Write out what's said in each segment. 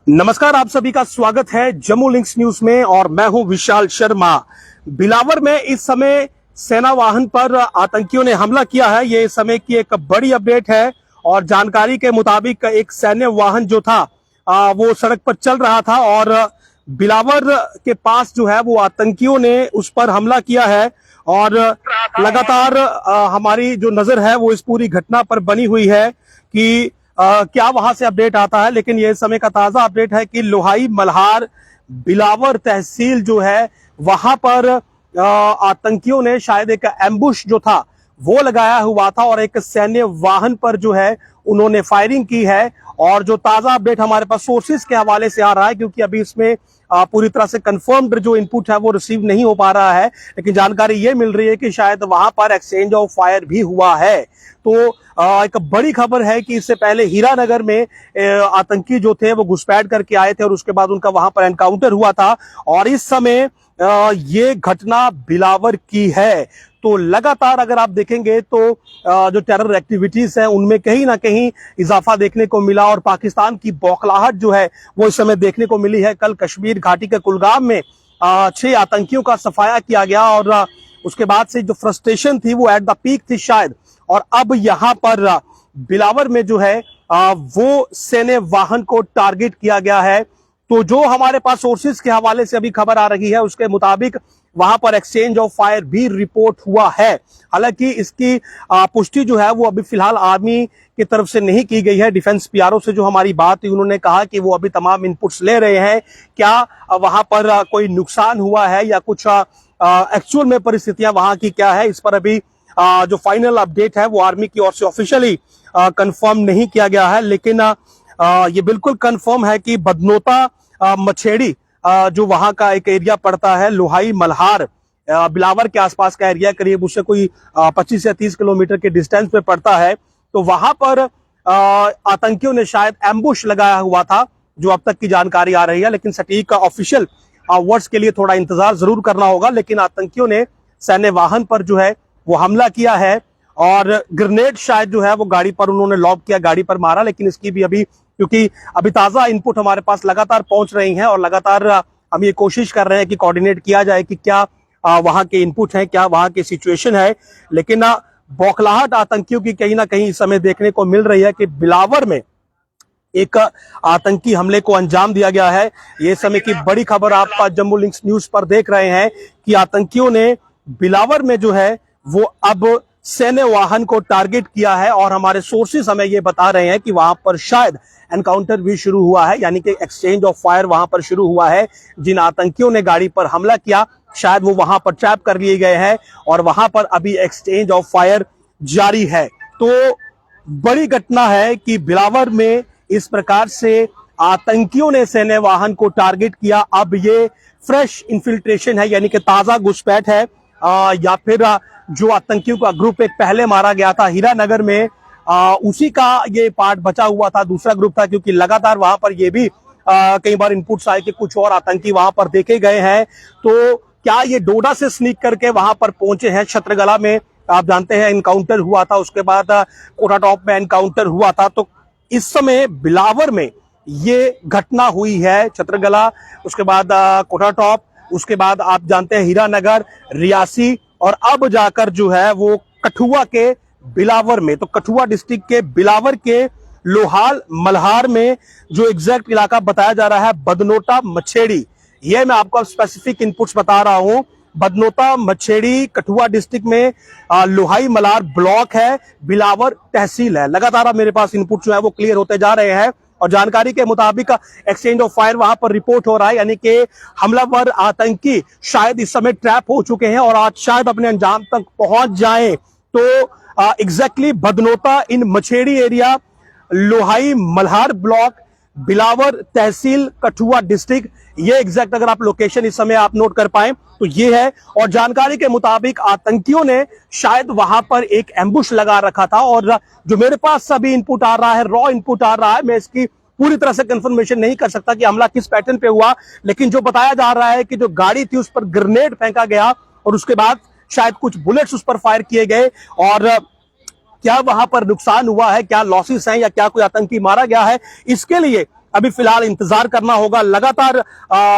नमस्कार, आप सभी का स्वागत है जम्मू लिंक्स न्यूज में और मैं हूं विशाल शर्मा। बिलावर में इस समय सेना वाहन पर आतंकियों ने हमला किया है। ये इस समय की एक बड़ी अपडेट है और जानकारी के मुताबिक एक सैन्य वाहन जो था वो सड़क पर चल रहा था और बिलावर के पास जो है वो आतंकियों ने उस पर हमला किया है और लगातार हमारी जो नजर है वो इस पूरी घटना पर बनी हुई है कि क्या वहां से अपडेट आता है। लेकिन ये समय का ताजा अपडेट है कि लोहाई मल्हार बिलावर तहसील जो है वहां पर आतंकियों ने शायद एक एम्बुश जो था वो लगाया हुआ था और एक सैन्य वाहन पर जो है उन्होंने फायरिंग की है। और जो ताजा अपडेट हमारे पास सोर्सेज के हवाले से आ रहा है, क्योंकि अभी इसमें पूरी तरह से कंफर्म्ड जो इनपुट है वो रिसीव नहीं हो पा रहा है, लेकिन जानकारी ये मिल रही है कि शायद वहां पर एक्सचेंज ऑफ फायर भी हुआ है। तो एक बड़ी खबर है कि इससे पहले हीरानगर में आतंकी जो थे वो घुसपैठ करके आए थे और उसके बाद उनका वहां पर एनकाउंटर हुआ था और इस समय ये घटना बिलावर की है। तो लगातार अगर आप देखेंगे तो जो टेरर एक्टिविटीज है उनमें कहीं ना कहीं इजाफा देखने को मिला और पाकिस्तान की बौखलाहट जो है वो इस समय देखने को मिली है। कल कश्मीर घाटी के कुलगाम में 6 आतंकियों का सफाया किया गया और उसके बाद से जो फ्रस्ट्रेशन थी वो एट द पीक थी शायद, और अब यहां पर बिलावर में जो है वो सैन्य वाहन को टारगेट किया गया है। तो जो हमारे पास सोर्सेज के हवाले से अभी खबर आ रही है उसके मुताबिक वहां पर एक्सचेंज ऑफ फायर भी रिपोर्ट हुआ है। हालांकि इसकी पुष्टि जो है वो अभी फिलहाल आर्मी की तरफ से नहीं की गई है। डिफेंस पीआरओ से जो हमारी बात हुई उन्होंने कहा कि वो अभी तमाम इनपुट्स ले रहे हैं, क्या वहां पर कोई नुकसान हुआ है या कुछ एक्चुअल में परिस्थितियां वहां की क्या है, इस पर अभी जो फाइनल अपडेट है वो आर्मी की ओर से ऑफिशियली कंफर्म नहीं किया गया है। लेकिन ये बिल्कुल कंफर्म है कि बदनोता मछेड़ी जो वहां का एक एरिया पड़ता है, लोहाई मल्हार बिलावर के आसपास का एरिया, करीब उससे कोई 25 या 30 किलोमीटर के डिस्टेंस पे पड़ता है। तो वहां पर आतंकियों ने शायद एम्बुश लगाया हुआ था, जो अब तक की जानकारी आ रही है। लेकिन सटीक ऑफिशियल वर्ड्स के लिए थोड़ा इंतजार जरूर करना होगा। लेकिन आतंकियों ने सैन्य वाहन पर जो है वो हमला किया है और ग्रेनेड शायद जो है वो गाड़ी पर उन्होंने लॉब किया, गाड़ी पर मारा। लेकिन इसकी भी अभी, क्योंकि अभी ताजा इनपुट हमारे पास लगातार पहुंच रही हैं और लगातार हम ये कोशिश कर रहे हैं कि कोऑर्डिनेट किया जाए कि क्या वहां के इनपुट है, क्या वहां की सिचुएशन है। लेकिन बौखलाहट आतंकियों की कहीं ना कहीं इस समय देखने को मिल रही है कि बिलावर में एक आतंकी हमले को अंजाम दिया गया है। ये समय की बड़ी खबर आप जम्मू लिंक्स न्यूज पर देख रहे हैं कि आतंकियों ने बिलावर में जो है वो अब सैन्य वाहन को टारगेट किया है और हमारे सोर्सेस हमें ये बता रहे हैं कि वहां पर शायद एनकाउंटर भी शुरू हुआ है, यानी कि एक्सचेंज ऑफ फायर वहां पर शुरू हुआ है। जिन आतंकियों ने गाड़ी पर हमला किया शायद वो वहां पर ट्रैप कर लिए गए हैं और वहां पर अभी एक्सचेंज ऑफ फायर जारी है। तो बड़ी घटना है कि बिलावर में इस प्रकार से आतंकियों ने सैन्य वाहन को टारगेट किया। अब ये फ्रेश इन्फिल्ट्रेशन है, यानी कि ताजा घुसपैठ है या फिर जो आतंकियों का ग्रुप एक पहले मारा गया था हीरानगर में, उसी का ये पार्ट बचा हुआ था, दूसरा ग्रुप था। क्योंकि लगातार वहां पर ये भी कई बार इनपुट्स आए कि कुछ और आतंकी वहां पर देखे गए हैं। तो क्या ये डोडा से स्नीक करके वहां पर पहुंचे हैं? छत्रगला में आप जानते हैं एनकाउंटर हुआ था, उसके बाद कोटाटॉप में एनकाउंटर हुआ था। तो इस समय बिलावर में ये घटना हुई है, छत्रगला, उसके बाद कोटाटॉप, उसके बाद आप जानते हैं हीरानगर, रियासी और अब जाकर जो है वो कठुआ के बिलावर में। तो कठुआ डिस्ट्रिक्ट के बिलावर के लोहाल मल्हार में जो एग्जैक्ट इलाका बताया जा रहा है बदनोता मछेड़ी, ये मैं आपको स्पेसिफिक इनपुट्स बता रहा हूं। बदनोता मछेड़ी कठुआ डिस्ट्रिक्ट में लोहाई मल्हार ब्लॉक है, बिलावर तहसील है। लगातार मेरे पास इनपुट जो है वो क्लियर होते जा रहे हैं और जानकारी के मुताबिक एक्सचेंज ऑफ फायर वहां पर रिपोर्ट हो रहा है, यानी कि हमलावर आतंकी शायद इस समय ट्रैप हो चुके हैं और आज शायद अपने अंजाम तक पहुंच जाएं। तो एग्जैक्टली बदनोता इन मछेड़ी एरिया, लोहाई मल्हार ब्लॉक, बिलावर तहसील, कठुआ डिस्ट्रिक्ट, ये एग्जैक्ट अगर आप लोकेशन इस समय आप नोट कर पाए तो ये है। और जानकारी के मुताबिक आतंकियों ने शायद वहां पर एक एम्बुश लगा रखा था और जो मेरे पास अभी इनपुट आ रहा है, रॉ इनपुट आ रहा है, मैं इसकी पूरी तरह से कंफर्मेशन नहीं कर सकता कि हमला किस पैटर्न पे हुआ। लेकिन जो बताया जा रहा है कि जो गाड़ी थी उस पर ग्रेनेड फेंका गया और उसके बाद शायद कुछ बुलेट्स उस पर फायर किए गए और क्या वहां पर नुकसान हुआ है, क्या लॉसेस हैं या क्या कोई आतंकी मारा गया है, इसके लिए अभी फिलहाल इंतजार करना होगा। लगातार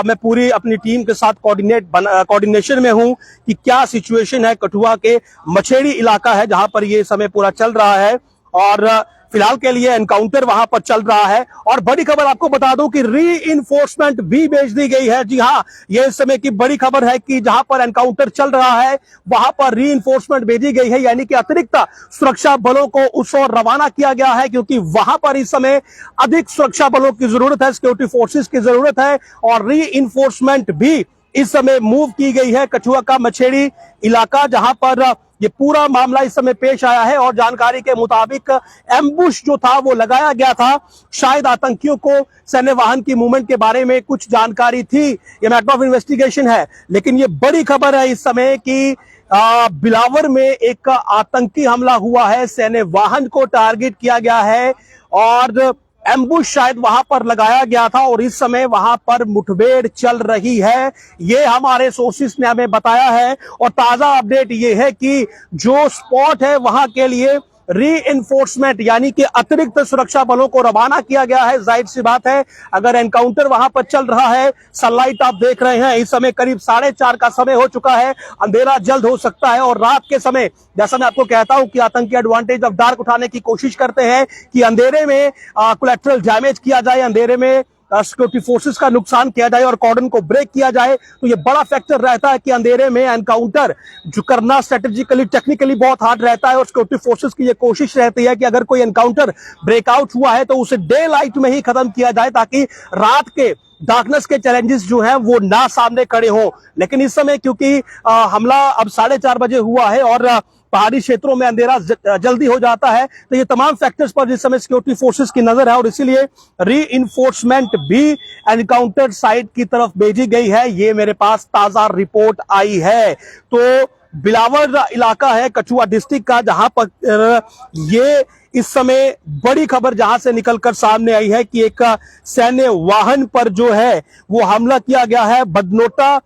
मैं पूरी अपनी टीम के साथ कोऑर्डिनेशन में हूं कि क्या सिचुएशन है। कठुआ के मछेड़ी इलाका है जहां पर ये समय पूरा चल रहा है और फिलहाल के लिए एनकाउंटर वहां पर चल रहा है। और बड़ी खबर आपको बता दूं कि रीइंफोर्समेंट भी भेज दी गई है। जी हां, यह इस समय की बड़ी खबर है कि जहां पर एनकाउंटर चल रहा है वहां पर रीइंफोर्समेंट भेजी गई है, यानी कि अतिरिक्त सुरक्षा बलों को उस ओर रवाना किया गया है, क्योंकि वहां पर इस समय अधिक सुरक्षा बलों की जरूरत है, सिक्योरिटी फोर्सेस की जरूरत है और रीइंफोर्समेंट भी इस समय मूव की गई है। कठुआ का मछेड़ी इलाका जहां पर ये पूरा मामला इस समय पेश आया है और जानकारी के मुताबिक एम्बुश जो था वो लगाया गया था। शायद आतंकियों को सैन्य वाहन की मूवमेंट के बारे में कुछ जानकारी थी, ये मैटर ऑफ इन्वेस्टिगेशन है। लेकिन ये बड़ी खबर है इस समय कि बिलावर में एक आतंकी हमला हुआ है, सैन्य वाहन को टारगेट किया गया है और एम्बुश शायद वहां पर लगाया गया था और इस समय वहां पर मुठभेड़ चल रही है, ये हमारे सोर्सेस ने हमें बताया है। और ताजा अपडेट ये है कि जो स्पॉट है वहां के लिए रीइंफोर्समेंट यानी कि अतिरिक्त सुरक्षा बलों को रवाना किया गया है। जाहिर सी बात है, अगर एनकाउंटर वहां पर चल रहा है, सनलाइट आप देख रहे हैं, इस समय करीब 4:30 का समय हो चुका है, अंधेरा जल्द हो सकता है। और रात के समय जैसा मैं आपको कहता हूं कि आतंकी एडवांटेज ऑफ डार्क उठाने की कोशिश करते हैं कि अंधेरे में कोलैटरल डैमेज किया जाए, अंधेरे में सिक्योरिटी फोर्सेस का नुकसान किया जाए और कॉर्डन को ब्रेक किया जाए। तो ये बड़ा फैक्टर रहता है कि अंधेरे में एनकाउंटर जो करना स्ट्रेटेजिकली टेक्निकली बहुत हार्ड रहता है और सिक्योरिटी फोर्सेस की ये कोशिश रहती है कि अगर कोई एनकाउंटर ब्रेकआउट हुआ है तो उसे डे लाइट में ही खत्म किया जाए, ताकि रात के डार्कनेस के चैलेंजेस जो है वो ना सामने खड़े हो। लेकिन इस समय क्योंकि हमला अब 4:30 बजे हुआ है और पहाड़ी क्षेत्रों में अंधेरा जल्दी हो जाता है, तो ये तमाम फैक्टर्स पर इस समय सिक्योरिटी फोर्सेस की नजर है और इसीलिए रीइंफोर्समेंट भी एनकाउंटर साइट की तरफ भेजी गई है। ये मेरे पास ताजा रिपोर्ट आई है। तो बिलावर इलाका है कठुआ डिस्ट्रिक्ट का, जहां पर ये इस समय बड़ी खबर जहां से निकलकर सामने आई है कि एक सैन्य वाहन पर जो है वो हमला किया गया है। बदनोटा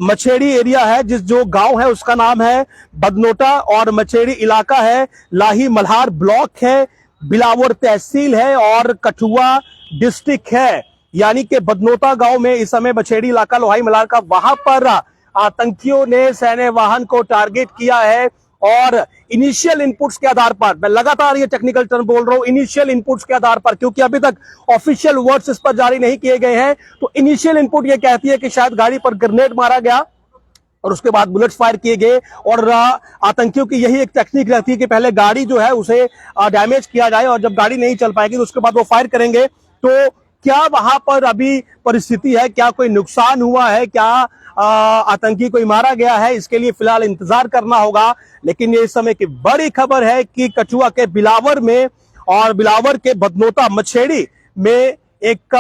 मछेड़ी एरिया है, जिस जो गांव है उसका नाम है बदनोटा और मछेड़ी इलाका है, लाही मल्हार ब्लॉक है, बिलावर तहसील है और कठुआ डिस्ट्रिक्ट है। यानी कि बदनोटा गांव में इस समय मछेड़ी इलाका लोहाई मल्हार का, वहां पर आतंकियों ने सैन्य वाहन को टारगेट किया है और इनिशियल इनपुट्स के आधार पर, मैं लगातार ये टेक्निकल टर्म बोल रहा हूं, इनिशियल इनपुट्स के आधार पर, क्योंकि अभी तक ऑफिशियल वर्ड्स इस पर जारी नहीं किए गए हैं, तो इनिशियल इनपुट ये कहती है कि शायद गाड़ी पर ग्रेनेड मारा गया और उसके बाद बुलेट्स फायर किए गए। और आतंकियों की यही एक टेक्निक रहती है कि पहले गाड़ी जो है उसे डैमेज किया जाए और जब गाड़ी नहीं चल पाएगी तो उसके बाद वो फायर करेंगे। तो क्या वहां पर अभी परिस्थिति है, क्या कोई नुकसान हुआ है, क्या आतंकी कोई मारा गया है, इसके लिए फिलहाल इंतजार करना होगा। लेकिन ये इस समय की बड़ी खबर है कि कठुआ के बिलावर में और बिलावर के बदनोता मछेड़ी में एक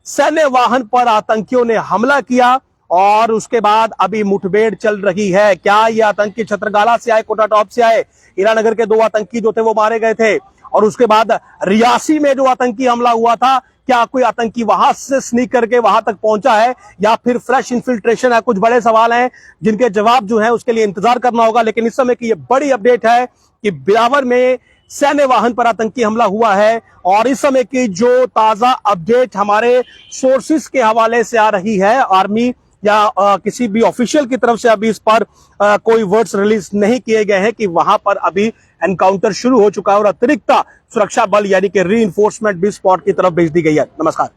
सैन्य वाहन पर आतंकियों ने हमला किया और उसके बाद अभी मुठभेड़ चल रही है। क्या ये आतंकी छत्रगाला से आए, कोटा टॉप से आए, हीरानगर के 2 आतंकी जो थे वो मारे गए थे और उसके बाद रियासी में जो आतंकी हमला हुआ था, क्या कोई आतंकी वहां से स्नीक करके वहां तक पहुंचा है या फिर फ्रेश इन्फिल्ट्रेशन है? कुछ बड़े सवाल हैं जिनके जवाब जो है उसके लिए इंतजार करना होगा। लेकिन इस समय की ये बड़ी अपडेट है कि बिलावर में सैन्य वाहन पर आतंकी हमला हुआ है और इस समय की जो ताजा अपडेट हमारे सोर्सेस के हवाले से आ रही है, आर्मी या किसी भी ऑफिशियल की तरफ से अभी इस पर कोई वर्ड्स रिलीज नहीं किए गए हैं कि वहां पर अभी एनकाउंटर शुरू हो चुका है और अतिरिक्त सुरक्षा बल यानी कि रीइंफोर्समेंट भी स्पॉट की तरफ भेज दी गई है। नमस्कार।